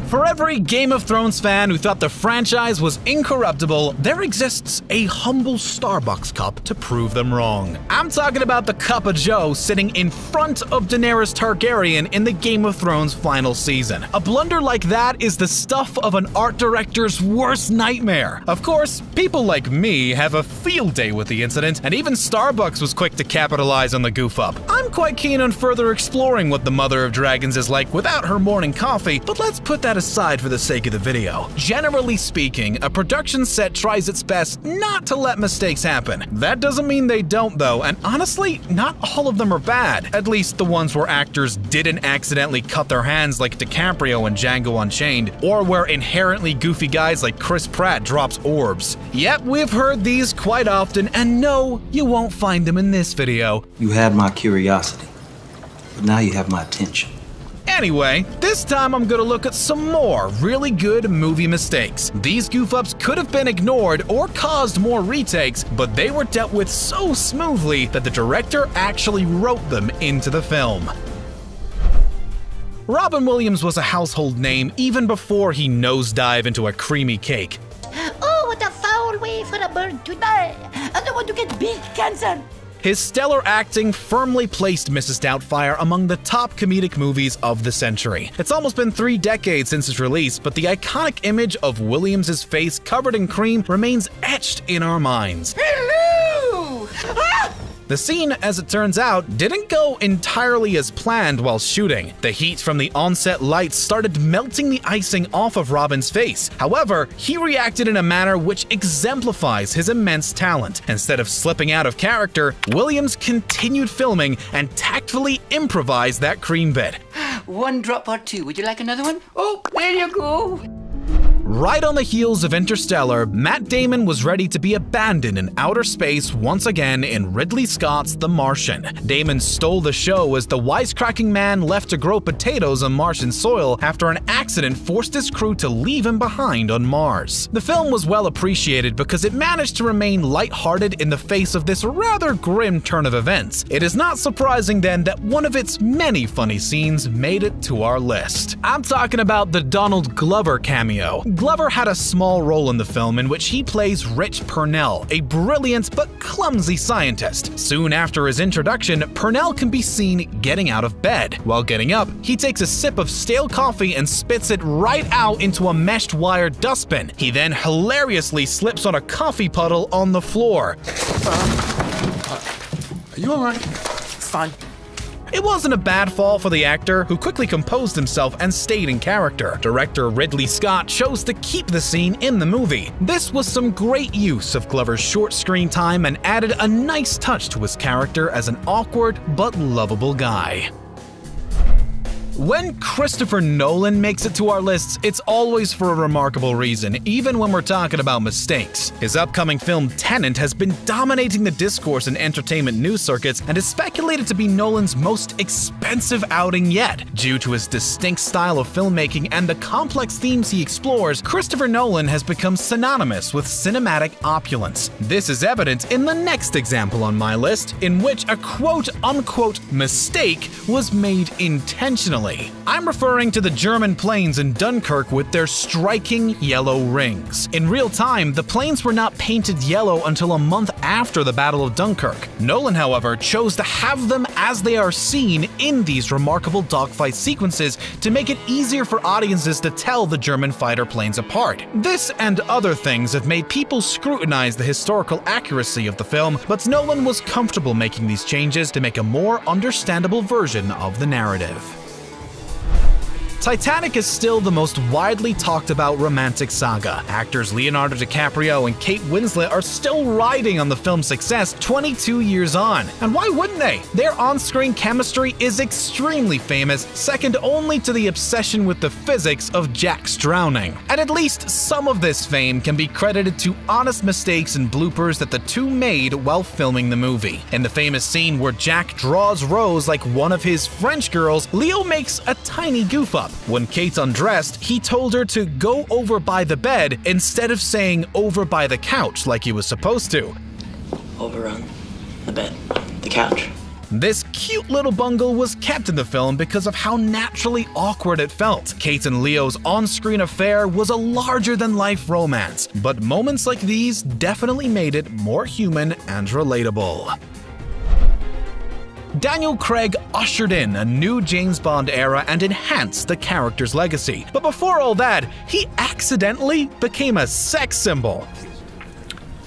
For every Game of Thrones fan who thought the franchise was incorruptible, there exists a humble Starbucks cup to prove them wrong. I'm talking about the Cup of Joe sitting in front of Daenerys Targaryen in the Game of Thrones final season. A blunder like that is the stuff of an art director's worst nightmare. Of course, people like me have a field day with the incident, and even Starbucks was quick to capitalize on the goof-up. I'm quite keen on further exploring what the Mother of Dragons is like without her morning coffee, but let's put that aside for the sake of the video. Generally speaking, a production set tries its best not to let mistakes happen. That doesn't mean they don't though, and honestly, not all of them are bad. At least the ones where actors didn't accidentally cut their hands like DiCaprio in Django Unchained, or where inherently goofy guys like Chris Pratt drops orbs. Yep, we've heard these quite often, and no, you won't find them in this video. You had my curiosity, but now you have my attention. Anyway, this time I'm gonna look at some more really good movie mistakes. These goof-ups could have been ignored or caused more retakes, but they were dealt with so smoothly that the director actually wrote them into the film. Robin Williams was a household name even before he nosedived into a creamy cake. Oh, what a foul way for a bird to die! I don't want to get big cancer! His stellar acting firmly placed Mrs. Doubtfire among the top comedic movies of the century. It's almost been 3 decades since its release, but the iconic image of Williams' face covered in cream remains etched in our minds. Hello! Ah! The scene, as it turns out, didn't go entirely as planned while shooting. The heat from the on-set lights started melting the icing off of Robin's face. However, he reacted in a manner which exemplifies his immense talent. Instead of slipping out of character, Williams continued filming and tactfully improvised that cream bit. 1 drop or 2. Would you like another one? Oh, there you go. Right on the heels of Interstellar, Matt Damon was ready to be abandoned in outer space once again in Ridley Scott's The Martian. Damon stole the show as the wisecracking man left to grow potatoes on Martian soil after an accident forced his crew to leave him behind on Mars. The film was well appreciated because it managed to remain lighthearted in the face of this rather grim turn of events. It is not surprising then that one of its many funny scenes made it to our list. I'm talking about the Donald Glover cameo. Glover had a small role in the film in which he plays Rich Purnell, a brilliant but clumsy scientist. Soon after his introduction, Purnell can be seen getting out of bed. While getting up, he takes a sip of stale coffee and spits it right out into a meshed wire dustbin. He then hilariously slips on a coffee puddle on the floor. Are you alright? It's fine. It wasn't a bad fall for the actor, who quickly composed himself and stayed in character. Director Ridley Scott chose to keep the scene in the movie. This was some great use of Glover's short screen time and added a nice touch to his character as an awkward but lovable guy. When Christopher Nolan makes it to our lists, it's always for a remarkable reason, even when we're talking about mistakes. His upcoming film Tenet has been dominating the discourse in entertainment news circuits and is speculated to be Nolan's most expensive outing yet. Due to his distinct style of filmmaking and the complex themes he explores, Christopher Nolan has become synonymous with cinematic opulence. This is evident in the next example on my list, in which a quote-unquote mistake was made intentionally. I'm referring to the German planes in Dunkirk with their striking yellow rings. In real time, the planes were not painted yellow until a month after the Battle of Dunkirk. Nolan, however, chose to have them as they are seen in these remarkable dogfight sequences to make it easier for audiences to tell the German fighter planes apart. This and other things have made people scrutinize the historical accuracy of the film, but Nolan was comfortable making these changes to make a more understandable version of the narrative. Titanic is still the most widely talked about romantic saga. Actors Leonardo DiCaprio and Kate Winslet are still riding on the film's success 22 years on. And why wouldn't they? Their on-screen chemistry is extremely famous, second only to the obsession with the physics of Jack's drowning. And at least some of this fame can be credited to honest mistakes and bloopers that the two made while filming the movie. In the famous scene where Jack draws Rose like one of his French girls, Leo makes a tiny goof-up. When Kate undressed, he told her to go over by the bed instead of saying over by the couch like he was supposed to. Over on the bed, the couch. This cute little bungle was kept in the film because of how naturally awkward it felt. Kate and Leo's on-screen affair was a larger-than-life romance, but moments like these definitely made it more human and relatable. Daniel Craig ushered in a new James Bond era and enhanced the character's legacy. But before all that, he accidentally became a sex symbol.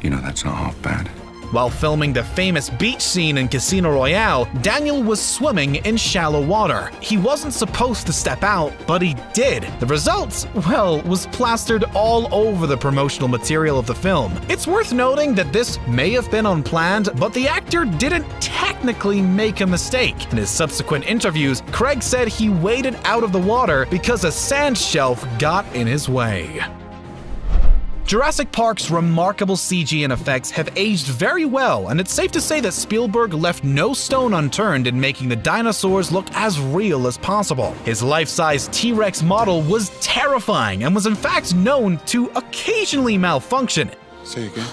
You know, that's not half bad. While filming the famous beach scene in Casino Royale, Daniel was swimming in shallow water. He wasn't supposed to step out, but he did. The result, well, was plastered all over the promotional material of the film. It's worth noting that this may have been unplanned, but the actor didn't technically make a mistake. In his subsequent interviews, Craig said he waded out of the water because a sand shelf got in his way. Jurassic Park's remarkable CG and effects have aged very well, and it's safe to say that Spielberg left no stone unturned in making the dinosaurs look as real as possible. His life-size T-Rex model was terrifying and was in fact known to occasionally malfunction. Say again.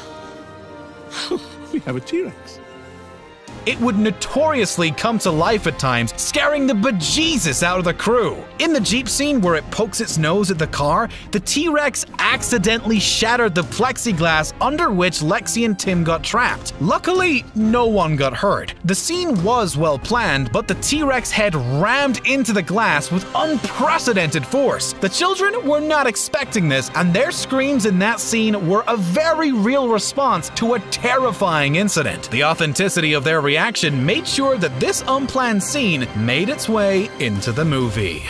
We have a T-Rex. It would notoriously come to life at times, scaring the bejesus out of the crew. In the Jeep scene where it pokes its nose at the car, the T-Rex accidentally shattered the plexiglass under which Lexi and Tim got trapped. Luckily, no one got hurt. The scene was well planned, but the T-Rex head rammed into the glass with unprecedented force. The children were not expecting this, and their screams in that scene were a very real response to a terrifying incident. The authenticity of their reaction made sure that this unplanned scene made its way into the movie.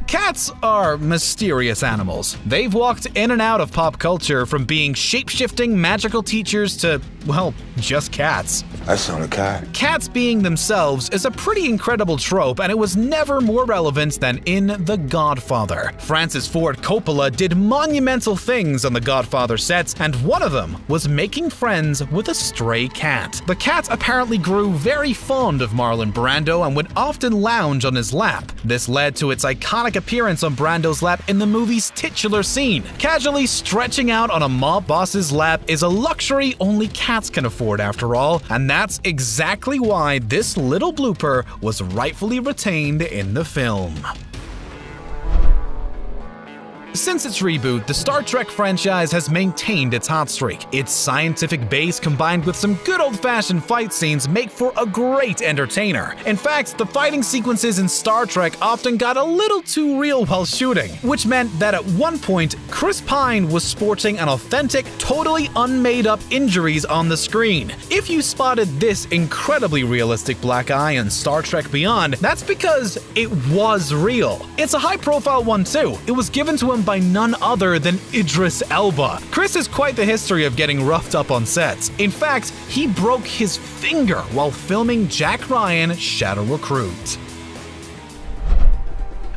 Cats are mysterious animals. They've walked in and out of pop culture from being shape-shifting magical teachers to, well, just cats. That's not a cat. Cats being themselves is a pretty incredible trope, and it was never more relevant than in The Godfather. Francis Ford Coppola did monumental things on The Godfather sets, and one of them was making friends with a stray cat. The cat apparently grew very fond of Marlon Brando and would often lounge on his lap. This led to its iconic appearance on Brando's lap in the movie's titular scene. Casually stretching out on a mob boss's lap is a luxury only cats can afford after all, and that's exactly why this little blooper was rightfully retained in the film. Since its reboot, the Star Trek franchise has maintained its hot streak. Its scientific base combined with some good old-fashioned fight scenes make for a great entertainer. In fact, the fighting sequences in Star Trek often got a little too real while shooting, which meant that at one point, Chris Pine was sporting an authentic, totally unmade-up injuries on the screen. If you spotted this incredibly realistic black eye in Star Trek Beyond, that's because it was real. It's a high-profile one too. It was given to him by none other than Idris Elba. Chris has quite the history of getting roughed up on sets. In fact, he broke his finger while filming Jack Ryan: Shadow Recruit.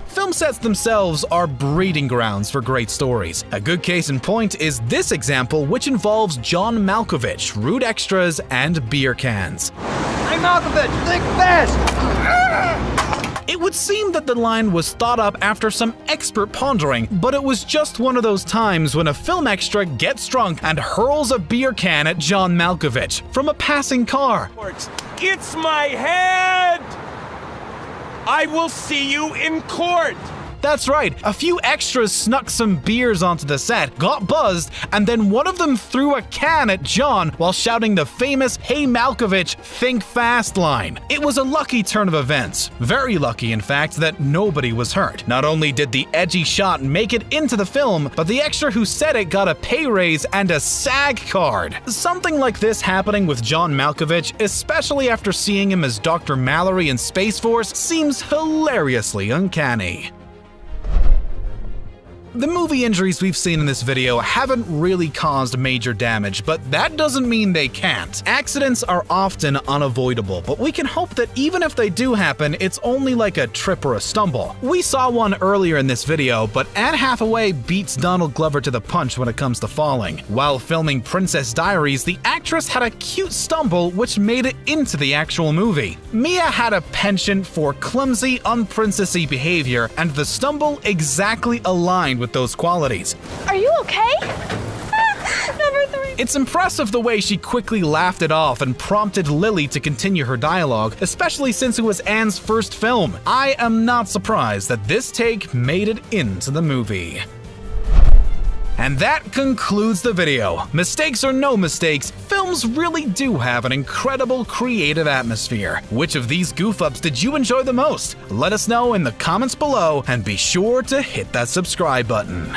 Film sets themselves are breeding grounds for great stories. A good case in point is this example, which involves John Malkovich, rude extras, and beer cans. Hey Malkovich, think fast! It would seem that the line was thought up after some expert pondering, but it was just one of those times when a film extra gets drunk and hurls a beer can at John Malkovich from a passing car. It's my head! I will see you in court! That's right, a few extras snuck some beers onto the set, got buzzed, and then one of them threw a can at John while shouting the famous "Hey Malkovich, think fast" line. It was a lucky turn of events. Very lucky, in fact, that nobody was hurt. Not only did the edgy shot make it into the film, but the extra who said it got a pay raise and a SAG card. Something like this happening with John Malkovich, especially after seeing him as Dr. Mallory in Space Force, seems hilariously uncanny. The movie injuries we've seen in this video haven't really caused major damage, but that doesn't mean they can't. Accidents are often unavoidable, but we can hope that even if they do happen, it's only like a trip or a stumble. We saw one earlier in this video, but Anne Hathaway beats Donald Glover to the punch when it comes to falling. While filming Princess Diaries, the actress had a cute stumble which made it into the actual movie. Mia had a penchant for clumsy, unprincessy behavior, and the stumble exactly aligned with those qualities. Are you okay? Number 3. It's impressive the way she quickly laughed it off and prompted Lily to continue her dialogue, especially since it was Anne's first film. I am not surprised that this take made it into the movie. And that concludes the video. Mistakes or no mistakes, films really do have an incredible creative atmosphere. Which of these goof-ups did you enjoy the most? Let us know in the comments below, and be sure to hit that subscribe button.